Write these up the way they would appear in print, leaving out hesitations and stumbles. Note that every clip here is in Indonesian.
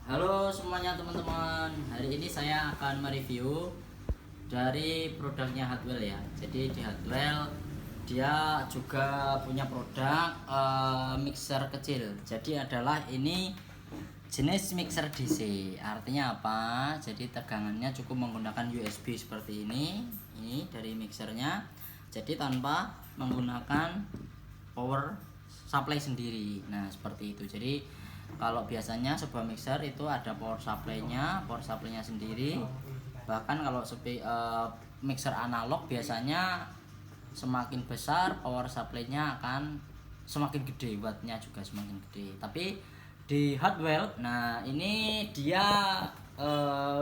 Halo semuanya teman-teman. Hari ini saya akan mereview dari produknya Hardwell ya. Jadi di Hardwell dia juga punya produk mixer kecil. Jadi adalah ini jenis mixer DC. Artinya apa? Jadi tegangannya cukup menggunakan USB seperti ini. Ini dari mixernya. Jadi tanpa menggunakan power supply sendiri. Nah, seperti itu. Jadi kalau biasanya sebuah mixer itu ada power supply-nya sendiri. Bahkan kalau mixer analog biasanya semakin besar power supply-nya akan semakin gede, wattnya juga semakin gede. Tapi di Hardwell, nah ini dia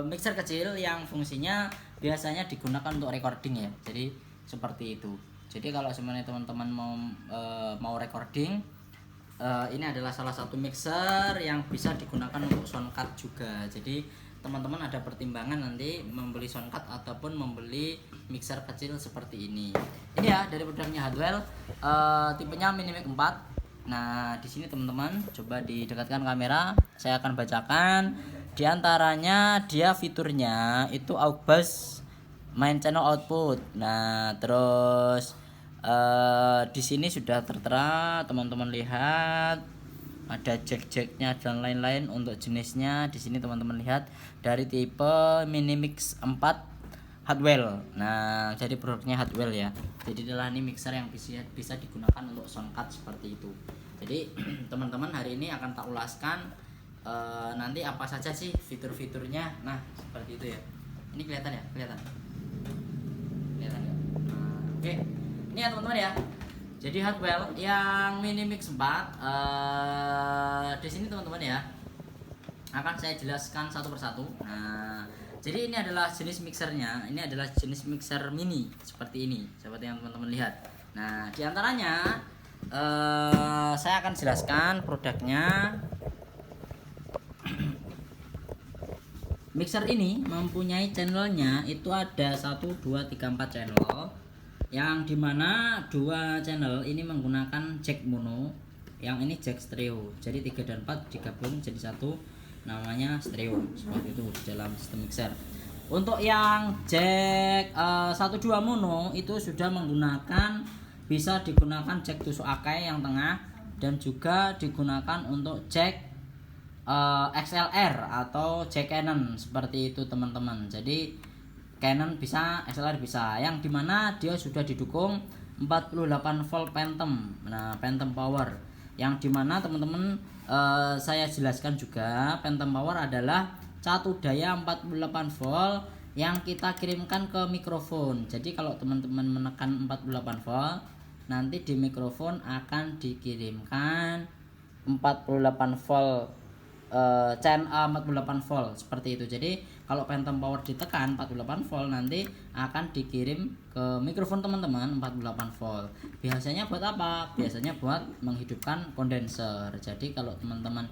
mixer kecil yang fungsinya biasanya digunakan untuk recording ya. Jadi seperti itu. Jadi kalau sebenarnya teman-teman mau recording, ini adalah salah satu mixer yang bisa digunakan untuk soundcard juga. Jadi teman-teman ada pertimbangan nanti membeli soundcard ataupun membeli mixer kecil seperti ini. Ini ya dari produknya Hardwell, tipenya Minimic 4. Nah di sini teman-teman coba didekatkan kamera, saya akan bacakan. Di antaranya dia fiturnya itu aux bus main channel output. Nah terus di sini sudah tertera, teman-teman lihat ada jack-jacknya dan lain-lain untuk jenisnya. Di sini teman-teman lihat dari tipe Minimix 4 Hardwell. Nah jadi produknya Hardwell ya. Jadi adalah ini mixer yang bisa digunakan untuk soundcard seperti itu. Jadi teman-teman hari ini akan tak ulaskan nanti apa saja sih fitur-fiturnya. Nah seperti itu ya. Ini kelihatan ya, kelihatan ya. Oke. Ini ya teman-teman ya. Jadi Hardwell yang Minimix 4 di sini teman-teman ya. Akan saya jelaskan satu persatu. Nah, jadi ini adalah jenis mixernya. Ini adalah jenis mixer mini seperti ini, seperti yang teman-teman lihat. Nah, di antaranya saya akan jelaskan produknya. Mixer ini mempunyai channelnya itu ada 1, 2, 3, 4 channel, yang dimana 2 channel ini menggunakan jack mono, yang ini jack stereo. Jadi 3 dan 4 digabung jadi satu, namanya stereo. Seperti itu di dalam sistem mixer. Untuk yang jack 1, 2 mono itu sudah menggunakan, bisa digunakan jack tusuk akai yang tengah, dan juga digunakan untuk jack XLR atau jack Canon seperti itu teman-teman. Jadi Canon bisa, XLR bisa, yang dimana dia sudah didukung 48 volt Phantom. Nah Phantom power, yang dimana teman-teman saya jelaskan juga, Phantom power adalah catu daya 48 volt yang kita kirimkan ke mikrofon. Jadi kalau teman-teman menekan 48 volt, nanti di mikrofon akan dikirimkan 48 volt, channel 48 volt seperti itu. Jadi kalau Phantom power ditekan 48 volt, nanti akan dikirim ke mikrofon teman-teman 48 volt. Biasanya buat apa? Biasanya buat menghidupkan kondenser. Jadi kalau teman-teman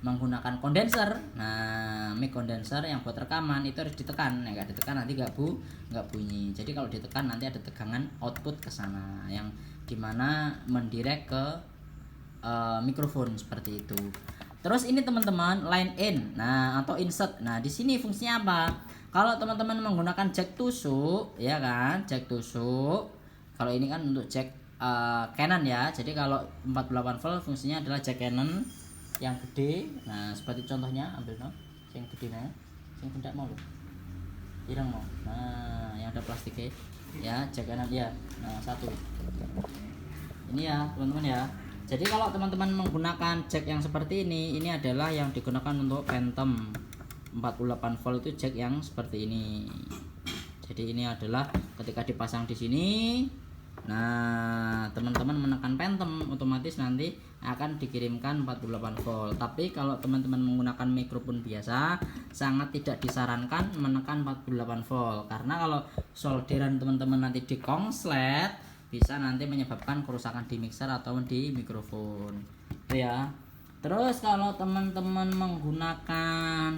menggunakan kondenser, nah mic kondenser yang buat rekaman itu harus ditekan. Ya, nggak ditekan nanti nggak bunyi. Jadi kalau ditekan nanti ada tegangan output ke sana, yang dimana mendirect ke mikrofon seperti itu. Terus ini teman-teman line in, nah atau insert. Nah di sini fungsinya apa? Kalau teman-teman menggunakan jack tusuk, ya kan, jack tusuk. Kalau ini kan untuk jack Canon ya. Jadi kalau 48 volt fungsinya adalah jack Canon yang gede. Nah seperti contohnya, ambil no, yang gede nah, yang tidak mau loh, irang mau. Nah yang ada plastiknya, ya jack Canon ya. Nah satu. Ini ya teman-teman ya. Jadi kalau teman-teman menggunakan jack yang seperti ini adalah yang digunakan untuk Phantom 48 volt, itu jack yang seperti ini. Jadi ini adalah ketika dipasang di sini, nah teman-teman menekan Phantom, otomatis nanti akan dikirimkan 48 volt. Tapi kalau teman-teman menggunakan mikrofon biasa, sangat tidak disarankan menekan 48 volt, karena kalau solderan teman-teman nanti dikongslet, bisa nanti menyebabkan kerusakan di mixer atau di mikrofon itu ya. Terus kalau teman-teman menggunakan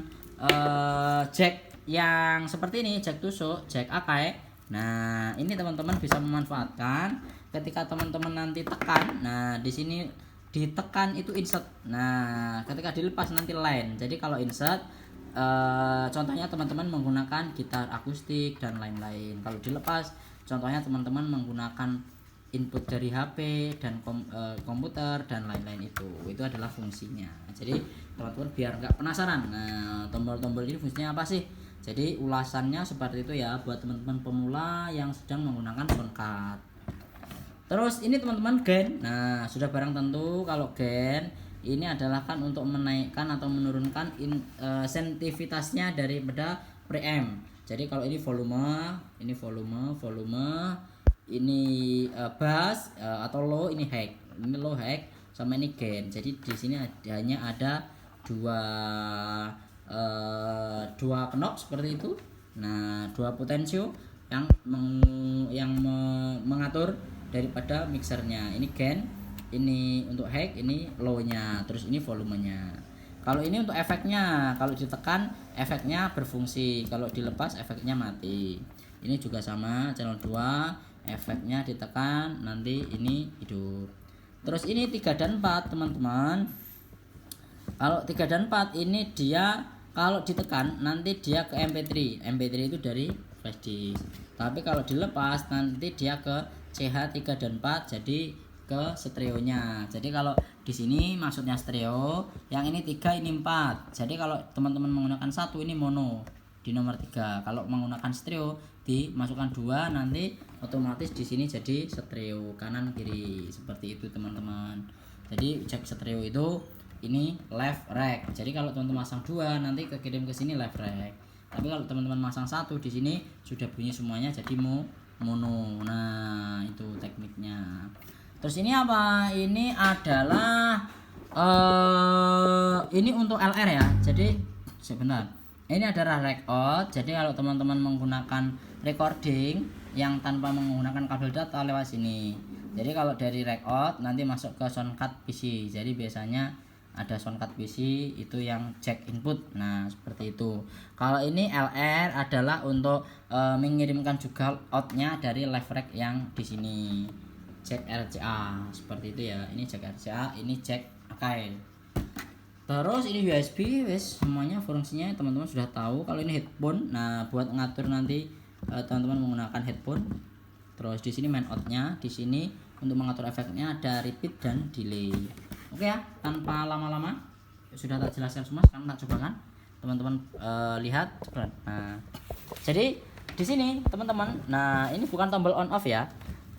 jack yang seperti ini, jack tusuk, jack akai, nah ini teman-teman bisa memanfaatkan ketika teman-teman nanti tekan. Nah di sini ditekan itu insert. Nah, ketika dilepas nanti line. Jadi kalau insert contohnya teman-teman menggunakan gitar akustik dan lain-lain. Kalau dilepas contohnya teman-teman menggunakan input dari HP dan komputer dan lain-lain, itu adalah fungsinya. Jadi teman-teman biar nggak penasaran, nah tombol-tombol ini fungsinya apa sih, jadi ulasannya seperti itu ya buat teman-teman pemula yang sedang menggunakan soundcard. Terus ini teman-teman gain. Nah, sudah barang tentu kalau gain ini adalah kan untuk menaikkan atau menurunkan sensitivitasnya daripada preamp. Jadi kalau ini volume, ini ini bass atau low, ini high. Ini low high sama ini gain. Jadi di sini hanya ada dua knob seperti itu. Nah, dua potensio yang mengatur daripada mixernya. Ini gain, ini untuk high, ini low-nya, terus ini volumenya. Kalau ini untuk efeknya, kalau ditekan efeknya berfungsi, kalau dilepas efeknya mati. Ini juga sama, channel 2 efeknya ditekan nanti ini hidup. Terus ini 3 dan 4 teman-teman. Kalau 3 dan 4 ini dia kalau ditekan nanti dia ke MP3. MP3 itu dari flash disk. Tapi kalau dilepas nanti dia ke CH 3 dan 4 jadi ke stereonya. Jadi kalau di sini maksudnya stereo, yang ini 3 ini 4. Jadi kalau teman-teman menggunakan 1 ini mono di nomor 3. Kalau menggunakan stereo dimasukkan 2 nanti otomatis di sini jadi stereo kanan kiri. Seperti itu teman-teman. Jadi cek stereo itu ini left right. Jadi kalau teman-teman masang 2 nanti kekirim ke sini left right. Tapi kalau teman-teman masang 1 di sini sudah bunyi semuanya jadi mono. Nah, itu tekniknya. Terus ini apa? Ini adalah ini untuk LR ya. Jadi sebentar. Ini adalah record. Jadi kalau teman-teman menggunakan recording yang tanpa menggunakan kabel data lewat sini. Jadi kalau dari record nanti masuk ke soundcard PC. Jadi biasanya ada soundcard PC itu yang jack input. Nah, seperti itu. Kalau ini LR adalah untuk mengirimkan juga outnya dari left rack yang di sini. Jack RCA seperti itu ya. Ini jack RCA, ini jack Akai. Terus ini USB, semuanya fungsinya teman-teman sudah tahu. Kalau ini headphone, nah buat ngatur nanti teman-teman menggunakan headphone. Terus di sini main outnya, di sini untuk mengatur efeknya ada repeat dan delay. Oke ya, tanpa lama-lama sudah tak jelaskan semua. Sekarang tak coba kan teman-teman lihat. Nah, jadi di sini teman-teman, nah ini bukan tombol on off ya.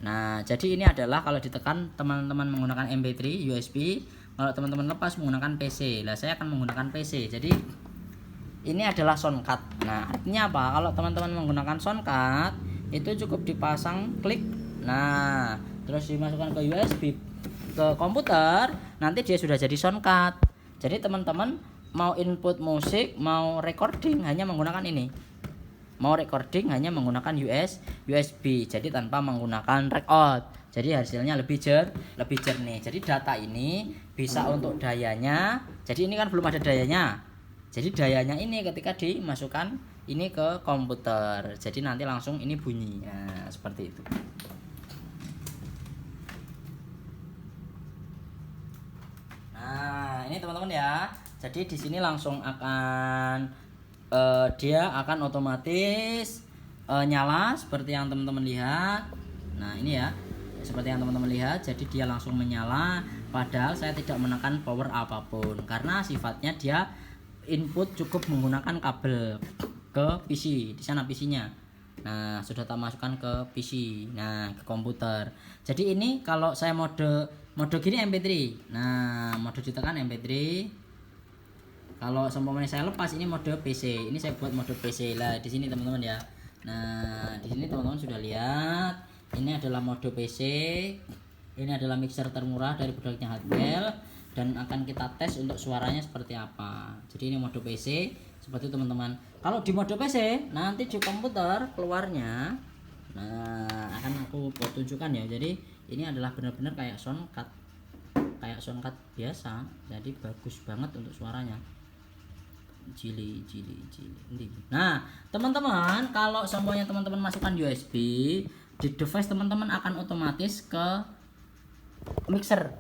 Nah, jadi ini adalah kalau ditekan teman-teman menggunakan MP3 USB, kalau teman-teman lepas menggunakan PC. Lah saya akan menggunakan PC. Jadi ini adalah soundcard. Nah, artinya apa? Kalau teman-teman menggunakan soundcard itu cukup dipasang klik. Nah, terus dimasukkan ke USB ke komputer, nanti dia sudah jadi soundcard. Jadi teman-teman mau input musik, mau recording hanya menggunakan ini. Mau recording hanya menggunakan USB, jadi tanpa menggunakan record. Jadi hasilnya lebih jernih. Jadi data ini bisa untuk dayanya. Jadi ini kan belum ada dayanya. Jadi dayanya ini ketika dimasukkan ini ke komputer. Jadi nanti langsung ini bunyi. Nah, seperti itu. Nah, ini teman-teman ya. Jadi di sini langsung akan dia akan otomatis nyala seperti yang teman-teman lihat. Nah, ini ya. Seperti yang teman-teman lihat, jadi dia langsung menyala padahal saya tidak menekan power apapun karena sifatnya dia input cukup menggunakan kabel ke PC. Di sana PC-nya. Nah, sudah tak masukkan ke PC. Nah, ke komputer. Jadi ini kalau saya mode gini MP3. Nah, mode ditekan MP3. Kalau seumpamanya saya lepas ini mode PC. Ini saya buat mode PC lah di sini teman-teman ya. Nah, di sini teman-teman sudah lihat. Ini adalah mode PC. Ini adalah mixer termurah dari produknya Hardwell dan akan kita tes untuk suaranya seperti apa. Jadi ini mode PC seperti itu teman-teman. Kalau di mode PC nanti di komputer keluarnya. Nah, akan aku tunjukkan ya. Jadi ini adalah benar-benar kayak soundcard. Kayak soundcard biasa. Jadi bagus banget untuk suaranya. Jili. Nah, teman-teman, kalau semuanya teman-teman masukkan USB di device teman-teman akan otomatis ke mixer.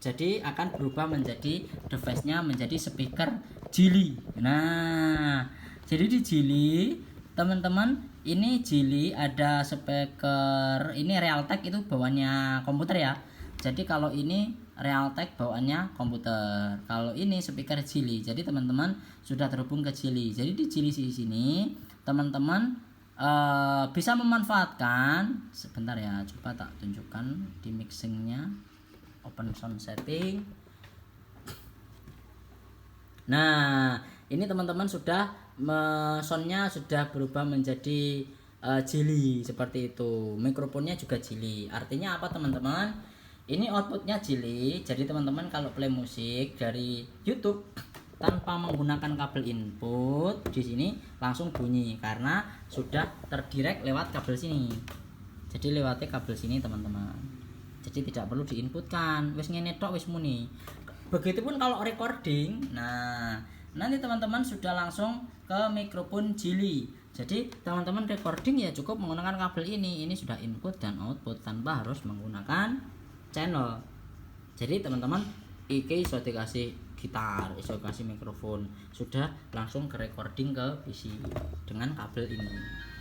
Jadi akan berubah menjadi device-nya menjadi speaker Geely. Nah, jadi di Geely teman-teman, ini Geely ada speaker, ini Realtek itu bawaannya komputer ya. Jadi kalau ini Realtek bawaannya komputer, kalau ini speaker Geely. Jadi teman-teman sudah terhubung ke Geely. Jadi di Geely sini teman-teman bisa memanfaatkan, sebentar ya, coba tak tunjukkan di mixingnya, open sound setting. Nah, ini teman-teman sudah soundnya sudah berubah menjadi Geely seperti itu. Mikrofonnya juga Geely. Artinya apa teman-teman? Ini outputnya Geely. Jadi teman-teman kalau play musik dari YouTube tanpa menggunakan kabel input, di sini langsung bunyi karena sudah terdirect lewat kabel sini. Jadi lewatnya kabel sini teman-teman. Jadi tidak perlu diinputkan. Wis ngene tok wis muni. Begitupun kalau recording. Nah, nanti teman-teman sudah langsung ke mikrofon Geely. Jadi teman-teman recording ya cukup menggunakan kabel ini. Ini sudah input dan output tanpa harus menggunakan channel. Jadi teman-teman iki iso dikasih gitar, iso kasih mikrofon, sudah langsung ke recording ke PC dengan kabel ini.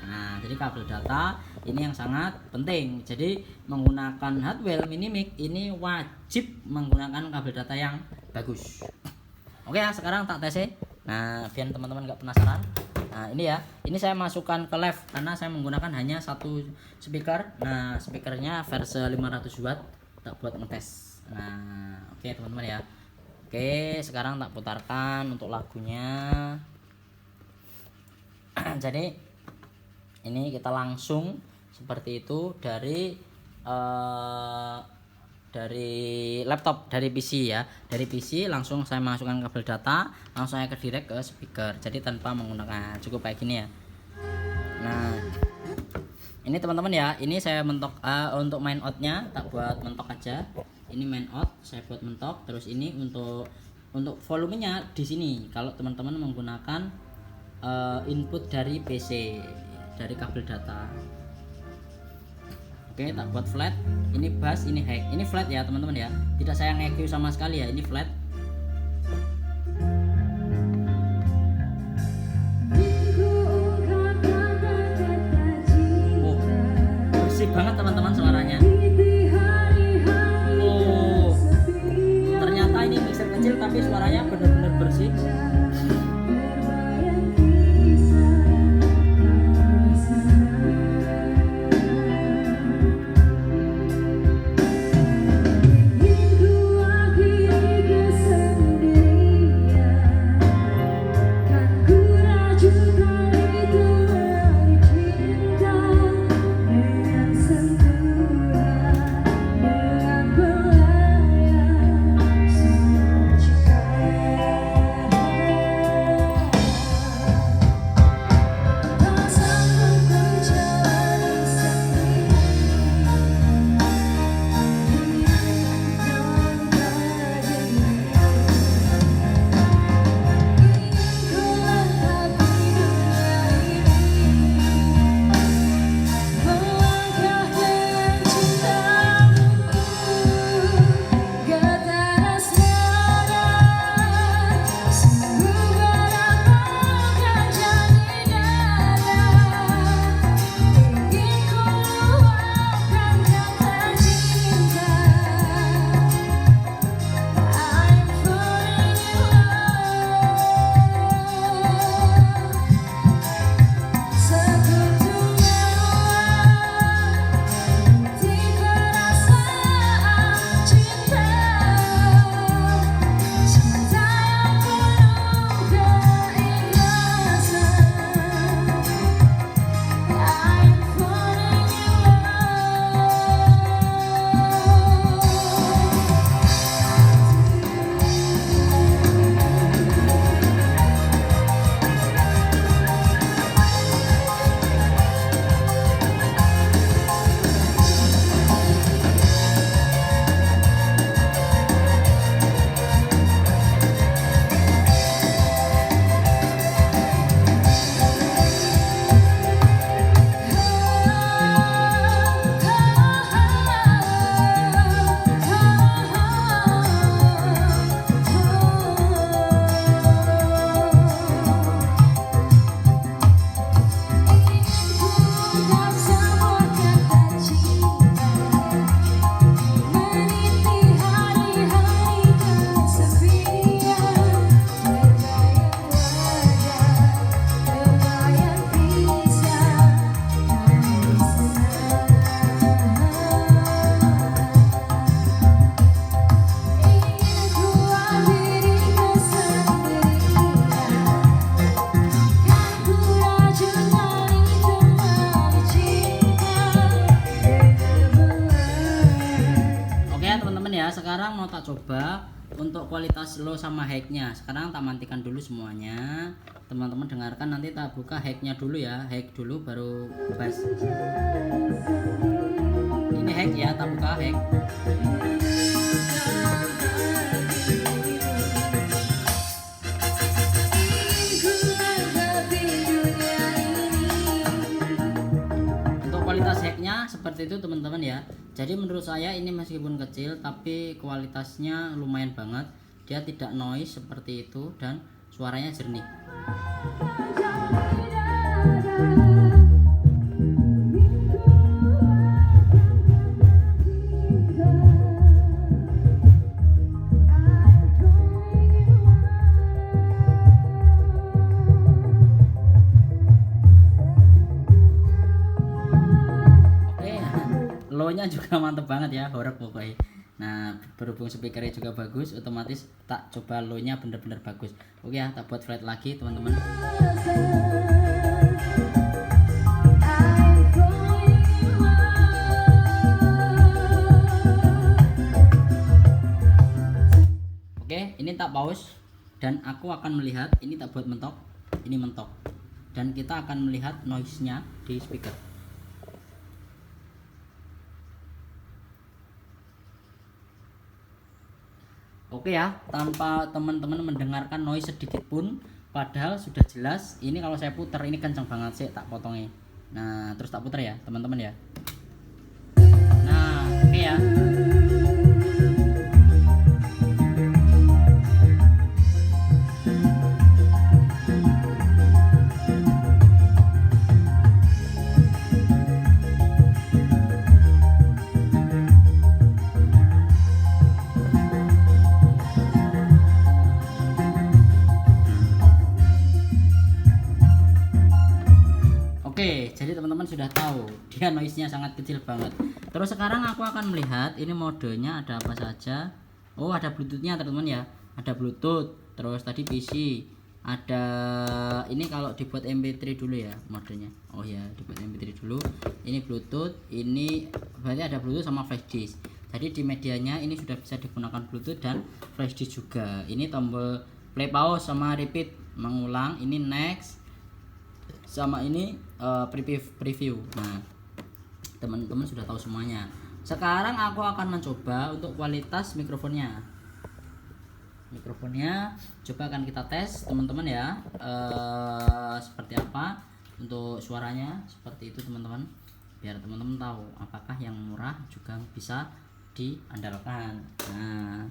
Nah, jadi kabel data ini yang sangat penting. Jadi menggunakan Hardwell Mini Mic ini wajib menggunakan kabel data yang bagus. Oke ya, sekarang tak tes. Nah, biar teman-teman nggak penasaran. Nah, ini ya, ini saya masukkan ke live karena saya menggunakan hanya satu speaker. Nah, speakernya versi 500 watt, tak buat ngetes. Nah, oke teman-teman ya. Oke, sekarang tak putarkan untuk lagunya. Jadi ini kita langsung seperti itu dari laptop, dari PC ya. Dari PC langsung saya masukkan kabel data, langsung saya ke direct ke speaker. Jadi tanpa menggunakan, cukup kayak gini ya. Nah, ini teman-teman ya, ini saya mentok untuk main out-nya tak buat mentok aja. Ini main out saya buat mentok. Terus ini untuk volumenya di sini. Kalau teman-teman menggunakan input dari PC, dari kabel data. Oke, tak buat flat. Ini bass, ini high. Ini flat ya teman-teman ya. Tidak saya nge-EQ sama sekali ya. Ini flat. Oh, bersih banget teman-teman suaranya. Kecil tapi suaranya benar-benar bersih. coba untuk kualitas low sama high-nya. Sekarang tak matikan dulu semuanya. Teman-teman dengarkan, nanti tak buka high-nya dulu ya. High dulu baru bass. Ini high ya, tak buka high. Kualitas hacknya seperti itu teman-teman ya. Jadi menurut saya ini meskipun kecil tapi kualitasnya lumayan banget. Dia tidak noise seperti itu dan suaranya jernih. Low-nya juga mantep banget ya, horek pokoknya. Nah, berhubung speakernya juga bagus, otomatis tak coba low-nya bener-bener bagus. Oke ya, tak buat flat lagi teman-teman. Oke, ini tak pause dan aku akan melihat, ini tak buat mentok, ini mentok. Dan kita akan melihat noise-nya di speaker. Oke ya, tanpa teman-teman mendengarkan noise sedikit pun, padahal sudah jelas. Ini kalau saya putar ini kencang banget sih, tak potongnya. Nah, terus tak putar ya, teman-teman ya. Nah, oke ya. Oke, jadi teman-teman sudah tahu dia noise-nya sangat kecil banget. Terus sekarang aku akan melihat ini modenya ada apa saja. Oh, ada Bluetooth-nya teman-teman ya. Ada Bluetooth, terus tadi PC. Ada ini kalau dibuat MP3 dulu ya modenya. Oh ya, dibuat MP3 dulu. Ini Bluetooth, ini berarti ada Bluetooth sama flash disk. Jadi di medianya ini sudah bisa digunakan Bluetooth dan flash disk juga. Ini tombol play pause sama repeat mengulang, ini next. Sama ini preview. Nah, teman-teman sudah tahu semuanya. Sekarang aku akan mencoba untuk kualitas mikrofonnya. Mikrofonnya coba akan kita tes teman-teman ya. Seperti apa untuk suaranya, seperti itu teman-teman. Biar teman-teman tahu apakah yang murah juga bisa diandalkan. Nah,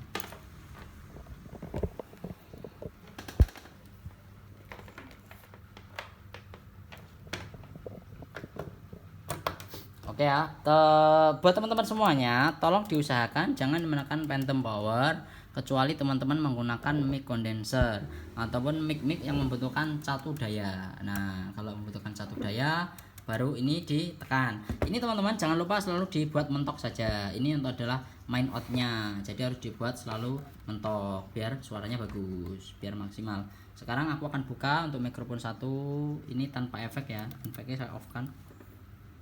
oke ya, buat teman-teman semuanya, tolong diusahakan jangan menekan phantom power kecuali teman-teman menggunakan mic condenser ataupun mic yang membutuhkan satu daya. Nah, kalau membutuhkan satu daya baru ini ditekan. Ini teman-teman jangan lupa selalu dibuat mentok saja. Ini untuk adalah main out-nya. Jadi harus dibuat selalu mentok biar suaranya bagus, biar maksimal. Sekarang aku akan buka untuk mikrofon satu ini tanpa efek ya. Efeknya saya off kan.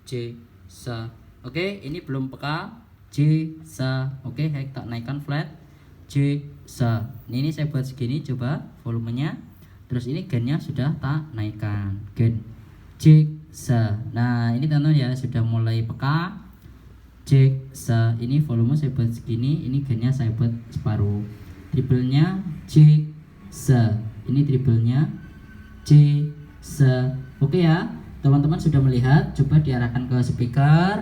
J sa. Oke, ini belum peka. J sa. Oke, tak naikkan flat. J sa. Ini saya buat segini, coba volumenya. Terus ini gainnya sudah tak naikkan. Gain J sa. Nah, ini teman-teman ya sudah mulai peka. J sa. Ini volume saya buat segini, ini gainnya saya buat separuh. Triplenya J sa. Ini triplenya J sa. Oke ya. Teman-teman sudah melihat, coba diarahkan ke speaker.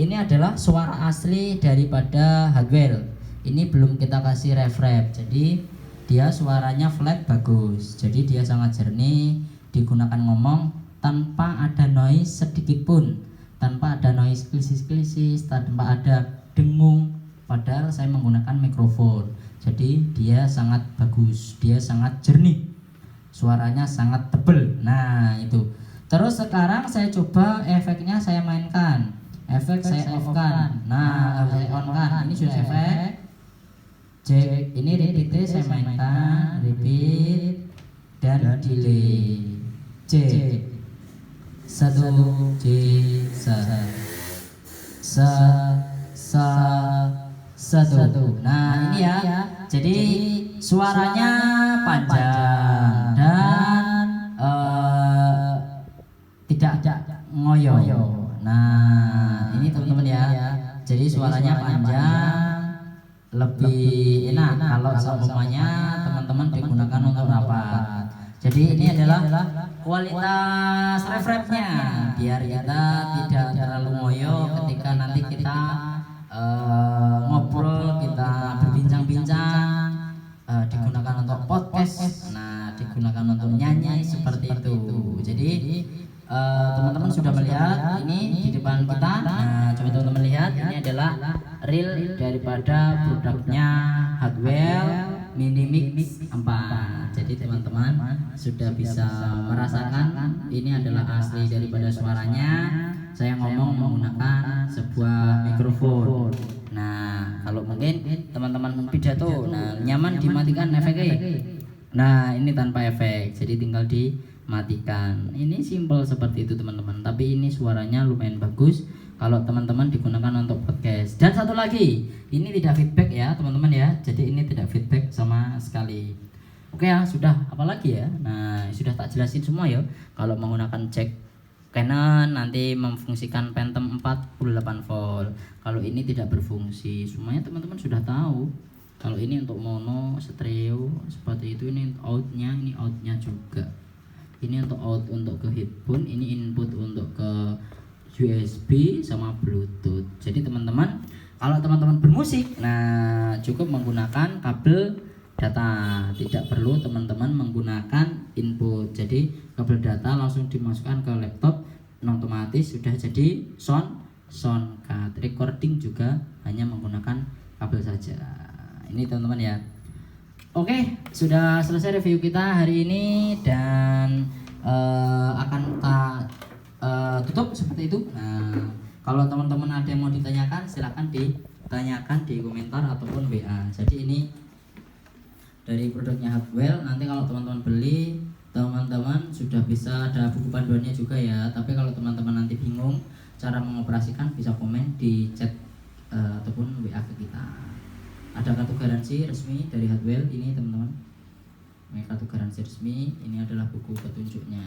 Ini adalah suara asli daripada hardware. Ini belum kita kasih reverb, jadi dia suaranya flat bagus. Jadi dia sangat jernih, digunakan ngomong tanpa ada noise sedikit pun, tanpa ada noise klisis-klisis, tanpa ada dengung. Padahal saya menggunakan mikrofon, jadi dia sangat bagus, dia sangat jernih, suaranya sangat tebal. Nah itu. Terus sekarang saya coba efeknya saya mainkan. Efek saya off kan. Nah, saya on kan. Ini sudah efek. Jack, ini repeat saya mainkan, repeat dan delay. J. Satu J sa. Satu. Nah, ini ya. suaranya panjang, lebih enak kalau seumpamanya teman-teman digunakan untuk rapat. Jadi ini adalah kualitas reverbnya biar kita tidak terlalu ngoyo ketika nanti kita ngobrol, kita berbincang-bincang, digunakan untuk podcast, nah digunakan untuk nyanyi seperti itu. Jadi teman-teman sudah melihat ini di depan kita. Nah, coba teman-teman lihat, ini adalah reel daripada produknya Hardwell Minimix 4. Jadi teman-teman sudah bisa merasakan ini adalah asli daripada suaranya. Saya ngomong menggunakan sebuah mikrofon. Nah, kalau mungkin teman-teman pidato, nah nyaman dimatikan efeknya. Nah, ini tanpa efek, jadi tinggal dimatikan. Ini simple seperti itu teman-teman. Tapi ini suaranya lumayan bagus kalau teman-teman digunakan untuk podcast. Dan satu lagi, ini tidak feedback ya teman-teman ya. Jadi ini tidak feedback sama sekali. Oke ya, sudah. Apalagi ya? Nah, sudah tak jelasin semua ya. Kalau menggunakan jack Canon nanti memfungsikan Phantom 48 volt. Kalau ini tidak berfungsi, semuanya teman-teman sudah tahu. Kalau ini untuk mono, stereo seperti itu, ini outnya juga. Ini untuk out untuk ke headphone, ini input untuk ke USB sama Bluetooth. Jadi teman-teman, kalau teman-teman bermusik, nah cukup menggunakan kabel data, tidak perlu teman-teman menggunakan input. Jadi kabel data langsung dimasukkan ke laptop, otomatis sudah jadi sound card. Recording juga hanya menggunakan kabel saja. Ini teman-teman ya. Oke, sudah selesai review kita hari ini dan akan kita tutup seperti itu. Nah, kalau teman-teman ada yang mau ditanyakan, silahkan ditanyakan di komentar ataupun WA. Jadi ini dari produknya Hardwell. Nanti kalau teman-teman beli, teman-teman sudah bisa ada buku panduannya juga ya. Tapi kalau teman-teman nanti bingung cara mengoperasikan, bisa komen di chat ataupun WA ke kita. Ada kartu garansi resmi dari Hardwell ini teman-teman. Ini kartu garansi resmi, ini adalah buku petunjuknya.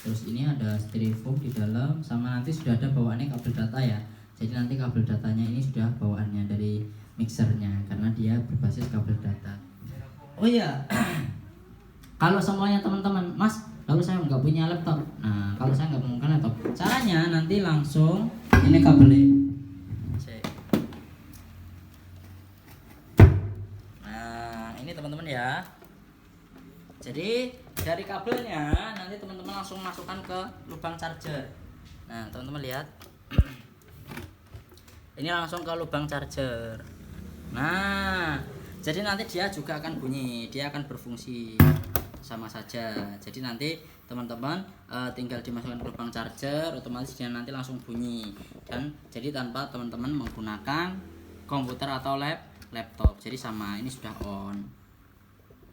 Terus ini ada styrofoam di dalam, sama nanti sudah ada bawaannya kabel data ya. Jadi nanti kabel datanya ini sudah bawaannya dari mixernya karena dia berbasis kabel data. Oh iya, kalau semuanya teman-teman, Mas, kalau saya nggak punya laptop, nah kalau saya nggak menggunakan laptop, caranya nanti langsung ini kabelnya. Nah ini teman-teman ya. Jadi dari kabelnya nanti teman-teman langsung masukkan ke lubang charger. Nah teman-teman lihat, ini langsung ke lubang charger. Nah jadi nanti dia juga akan bunyi, dia akan berfungsi sama saja. Jadi nanti teman-teman tinggal dimasukkan ke lubang charger, otomatis dia nanti langsung bunyi. Dan jadi tanpa teman-teman menggunakan komputer atau laptop. Jadi sama, ini sudah on.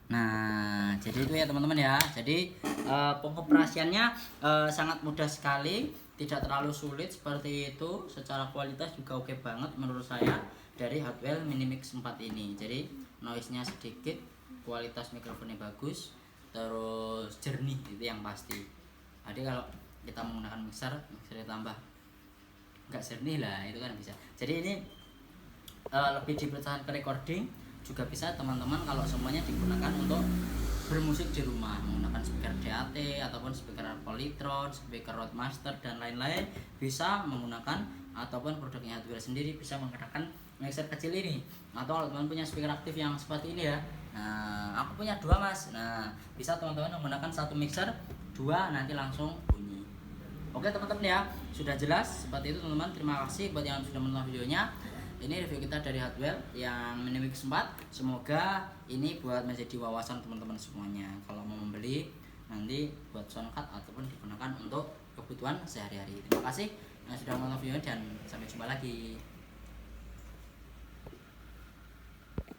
Nah jadi itu ya teman-teman ya. Jadi pengoperasiannya sangat mudah sekali, tidak terlalu sulit seperti itu. Secara kualitas juga oke banget menurut saya dari Hardwell Minimix 4 ini. Jadi noise nya sedikit, kualitas mikrofonnya bagus, terus jernih, itu yang pasti. Jadi kalau kita menggunakan mixer ditambah nggak jernih lah, itu kan bisa. Jadi ini lebih dipertahankan ke recording juga bisa teman-teman kalau semuanya digunakan untuk bermusik di rumah menggunakan speaker DAT ataupun speaker Polytron, speaker Roadmaster dan lain-lain, bisa menggunakan ataupun produknya Hardwell sendiri bisa menggunakan mixer kecil ini. Atau kalau teman punya speaker aktif yang seperti ini ya, nah aku punya 2 Mas, nah bisa teman-teman menggunakan satu mixer 2 nanti langsung bunyi. Oke teman-teman ya, sudah jelas seperti itu teman-teman. Terima kasih buat yang sudah menonton videonya. Ini review kita dari Hardwell yang Minimix 4. Semoga ini buat menjadi wawasan teman-teman semuanya kalau mau membeli nanti buat soundcard ataupun digunakan untuk kebutuhan sehari-hari. Terima kasih yang sudah menonton videonya dan sampai jumpa lagi.